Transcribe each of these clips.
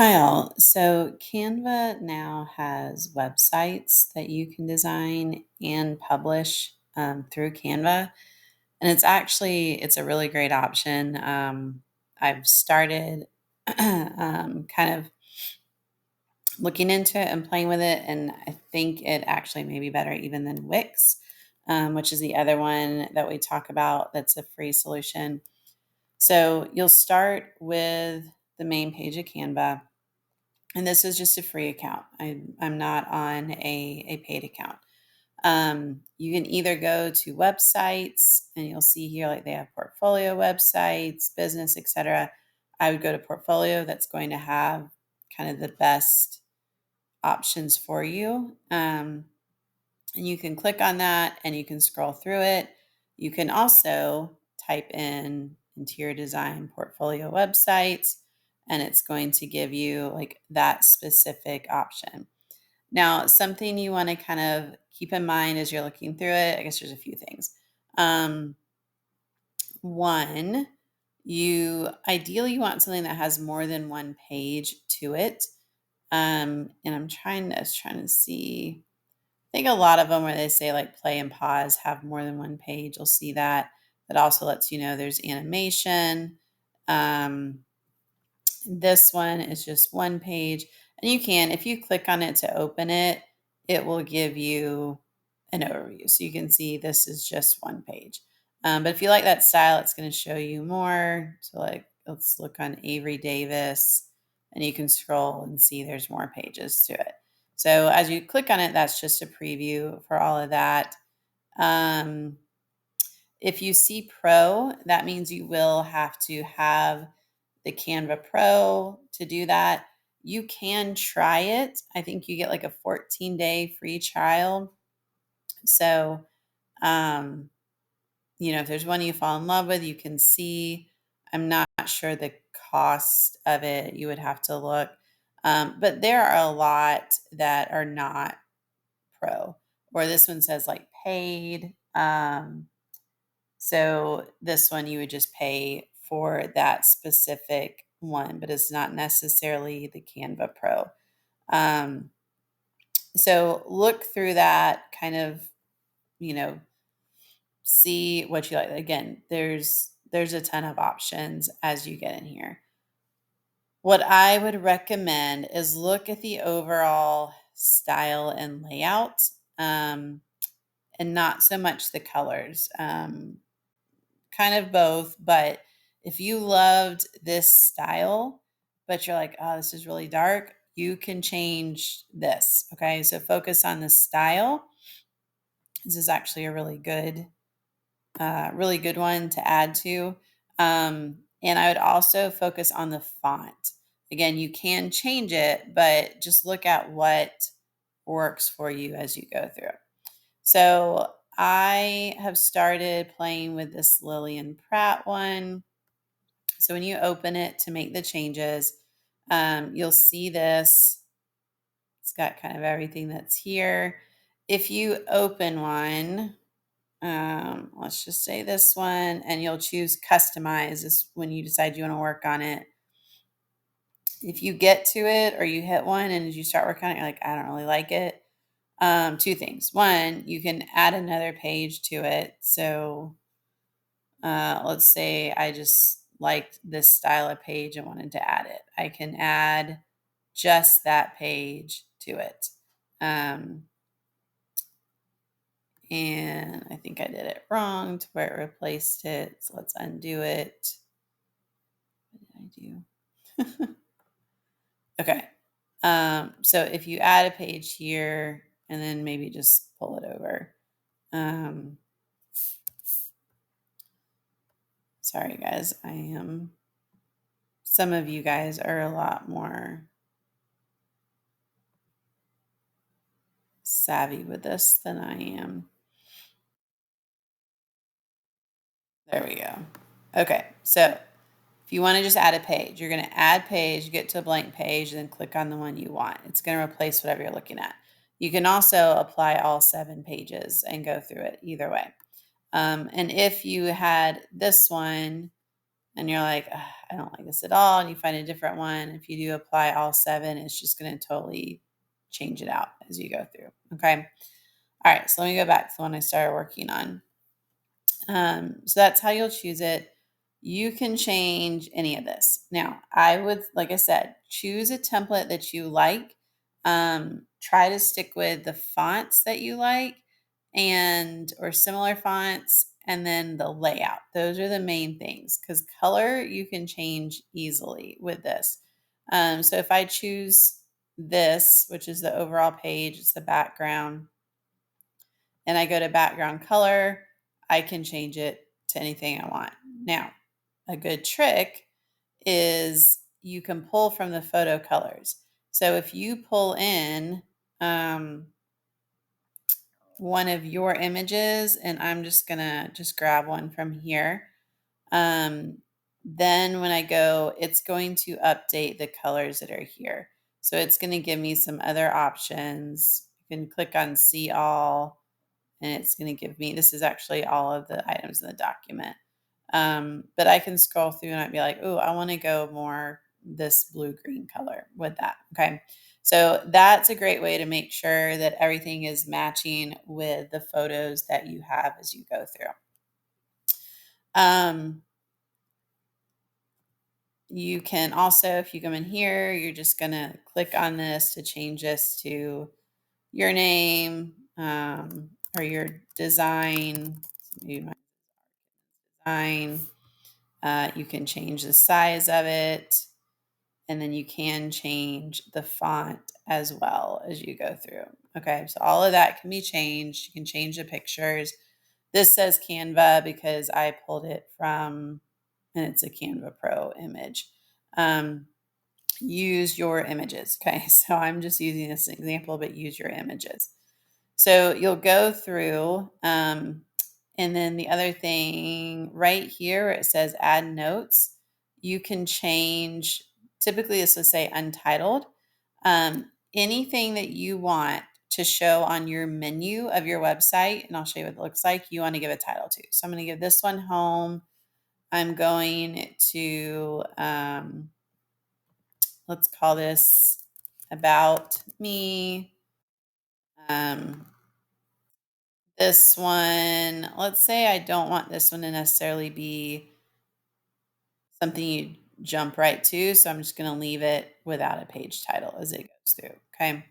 Hi all. So Canva now has websites that you can design and publish through Canva, and it's a really great option. I've started kind of looking into it and playing with it, and I think it actually may be better even than Wix, which is the other one that we talk about. That's a free solution. So you'll start with the main page of Canva. And this is just a free account. I'm not on a paid account. You can either go to websites and you'll see here like they have portfolio websites, business, etc. I would go to portfolio. That's going to have kind of the best options for you. And you can click on that and you can scroll through it. You can also type in interior design portfolio websites, and it's going to give you like that specific option. Now, something you want to kind of keep in mind as you're looking through it, I guess there's a few things. One, you ideally you want something that has more than one page to it. And I was trying to see. I think a lot of them where they say like play and pause have more than one page. You'll see that. That also lets you know there's animation. Um, this one is just one page. And you can, if you click on it to open it, it will give you an overview. So you can see this is just one page. But if you like that style, it's going to show you more. So like, let's look on Avery Davis and you can scroll and see there's more pages to it. So as you click on it, that's just a preview for all of that. Um, if you see Pro, that means you will have to have the Canva Pro to do that. You can try it. I think you get like a 14-day free trial. So, um, if there's one you fall in love with, you can see. I'm not sure the cost of it. You would have to look. But there are a lot that are not pro, or this one says like paid. So this one you would just pay for that specific one, but it's not necessarily the Canva Pro. Um, so look through that, kind of, you know, see what you like. Again, there's a ton of options as you get in here. What I would recommend is look at the overall style and layout, and not so much the colors. Kind of both, but if you loved this style, but you're like, oh, this is really dark, you can change this. Okay. So focus on the style. This is actually a really good one to add to. And I would also focus on the font. Again, you can change it, but just look at what works for you as you go through. So I have started playing with this Lillian Pratt one. So when you open it to make the changes, you'll see this. It's got kind of everything that's here. If you open one, let's just say this one, and you'll choose customize is when you decide you want to work on it. If you get to it or you hit one and as you start working on it, you're like, I don't really like it. Two things. One, you can add another page to it. So let's say I just liked this style of page and wanted to add it. I can add just that page to it. And I think I did it wrong to where it replaced it. So let's undo it. What did I do? Okay. So if you add a page here and then maybe just pull it over. Sorry guys, some of you guys are a lot more savvy with this than I am. There we go. Okay, so if you want to just add a page, you're going to add page, you get to a blank page, and then click on the one you want. It's going to replace whatever you're looking at. You can also apply all 7 pages and go through it either way. And if you had this one, and you're like, "Ugh, I don't like this at all," and you find a different one, if you do apply all 7, it's just going to totally change it out as you go through. Okay. All right. So let me go back to the one I started working on. So that's how you'll choose it. You can change any of this. Now, I would, like I said, choose a template that you like. Try to stick with the fonts that you like and or similar fonts, and then the layout. Those are the main things, because color you can change easily with this. So if I choose this, which is the overall page, it's the background, and I go to background color, I can change it to anything I want. Now, a good trick is you can pull from the photo colors. So if you pull in one of your images, and I'm just gonna just grab one from here, then when I go, it's going to update the colors that are here. So it's going to give me some other options. You can click on see all, and it's going to give me, this is actually all of the items in the document. But I can scroll through and I'd be like, oh, I want to go more this blue-green color with that. Okay. So that's a great way to make sure that everything is matching with the photos that you have as you go through. You can also, if you come in here, you're just going to click on this to change this to your name, or your design. Maybe my design. You can change the size of it, and then you can change the font as well as you go through. Okay, so all of that can be changed. You can change the pictures. This says Canva because I pulled it from, and it's a Canva Pro image. Use your images. Okay, so I'm just using this example, but use your images. So you'll go through, and then the other thing right here where it says add notes, you can change, typically this will say untitled. Anything that you want to show on your menu of your website, and I'll show you what it looks like, you want to give a title to. So I'm going to give this one home. I'm going to, let's call this about me. This one, let's say I don't want this one to necessarily be something you jump right to, so I'm just going to leave it without a page title as it goes through. Okay.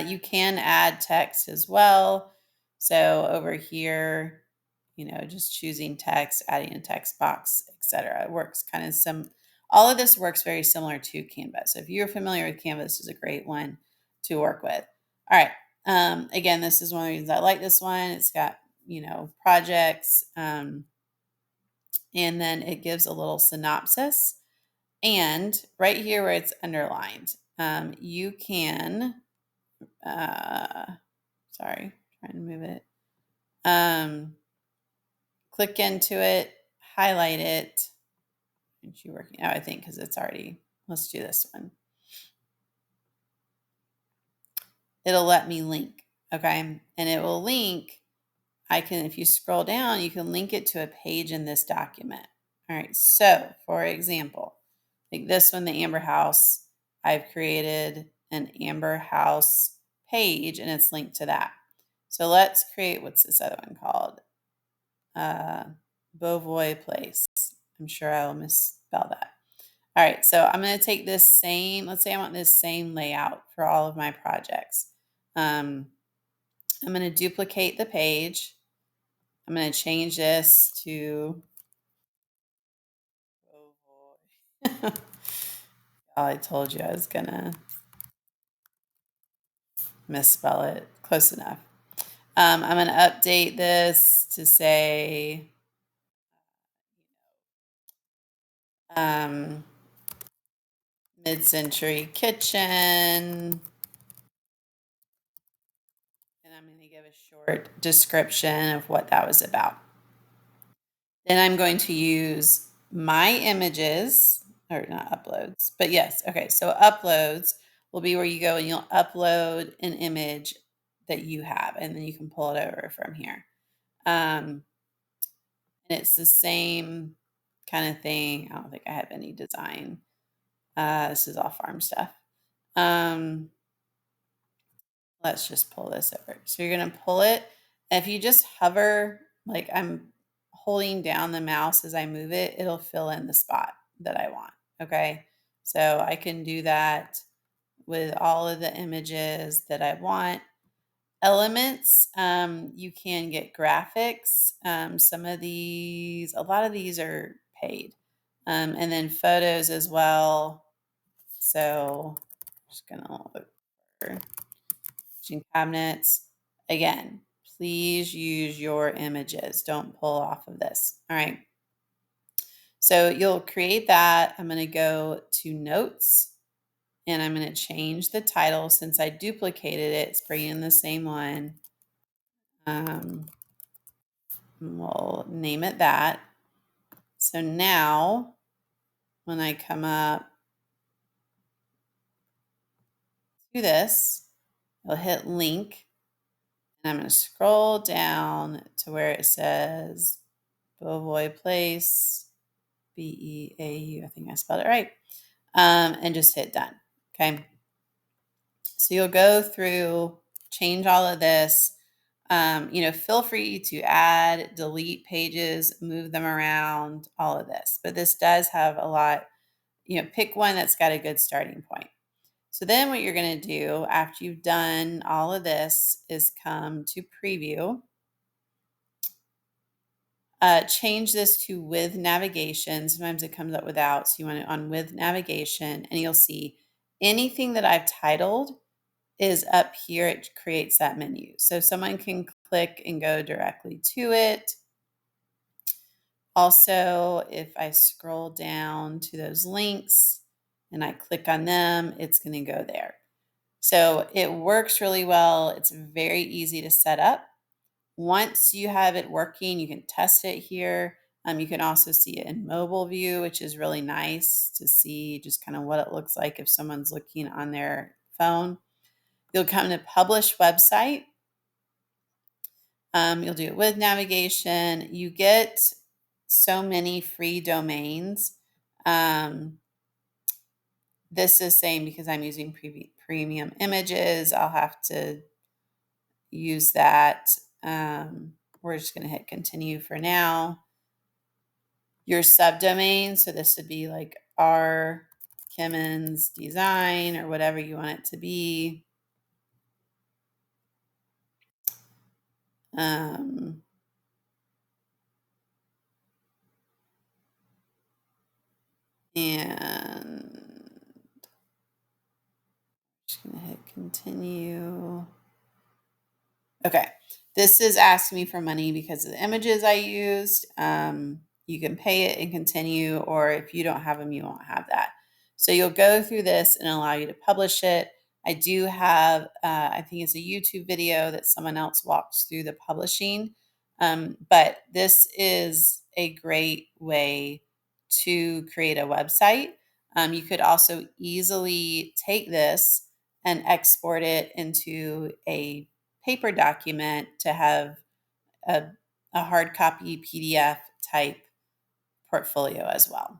You can add text as well. So over here, just choosing text, adding a text box, etc. It works kind of all of this works very similar to Canva. So if you're familiar with Canva, this is a great one to work with. All right. Again, this is one of the reasons I like this one. It's got, projects, and then it gives a little synopsis. And right here where it's underlined, you can, sorry, trying to move it. Click into it, highlight it. Aren't you working out? I think because it's already, let's do this one. It'll let me link. Okay. And it will link. If you scroll down, you can link it to a page in this document. All right. So for example, like this one, the Amber House, I've created an Amber House page and it's linked to that. So let's create, what's this other one called? Beauvois Place. I'm sure I will misspell that. All right, so I'm going to take this same, let's say I want this same layout for all of my projects. I'm going to duplicate the page. I'm going to change this to Beauvois. Oh, I told you I was going to misspell it. Close enough. I'm going to update this to say mid-century kitchen, and I'm going to give a short description of what that was about. Then I'm going to use my images, or not uploads, but yes. Okay, so uploads will be where you go and you'll upload an image that you have, and then you can pull it over from here. And it's the same kind of thing. I don't think I have any design. This is all farm stuff. Let's just pull this over. So you're going to pull it. And if you just hover, like I'm holding down the mouse as I move it, it'll fill in the spot that I want. Okay. So I can do that with all of the images that I want. Elements, you can get graphics. Some of these, a lot of these are paid. And then photos as well. So I'm just going to look for cabinets. Again, please use your images. Don't pull off of this. All right. So you'll create that. I'm going to go to notes and I'm going to change the title since I duplicated it. It's bringing in the same one. We'll name it that. So now when I come up to this, I'll hit link and I'm going to scroll down to where it says Beauvois Place, Beau. I think I spelled it right. And just hit done. Okay. So you'll go through, change all of this. Feel free to add, delete pages, move them around, all of this. But this does have a lot, pick one that's got a good starting point. So then what you're going to do after you've done all of this is come to preview. Change this to with navigation. Sometimes it comes up without, so you want it on with navigation, and you'll see anything that I've titled is up here. It creates that menu. So someone can click and go directly to it. Also, if I scroll down to those links and I click on them, it's going to go there. So it works really well. It's very easy to set up. Once you have it working, you can test it here. You can also see it in mobile view, which is really nice to see just kind of what it looks like if someone's looking on their phone. You'll come to publish website. You'll do it with navigation. You get so many free domains. This is saying because I'm using premium images, I'll have to use that. We're just going to hit continue for now. Your subdomain, so this would be like R Kimmons Design or whatever you want it to be. And just going to hit continue. Okay, this is asking me for money because of the images I used. You can pay it and continue, or if you don't have them, you won't have that. So you'll go through this and allow you to publish it. I do have, I think it's a YouTube video that someone else walks through the publishing. But this is a great way to create a website. You could also easily take this and export it into a paper document to have a hard copy PDF type portfolio as well.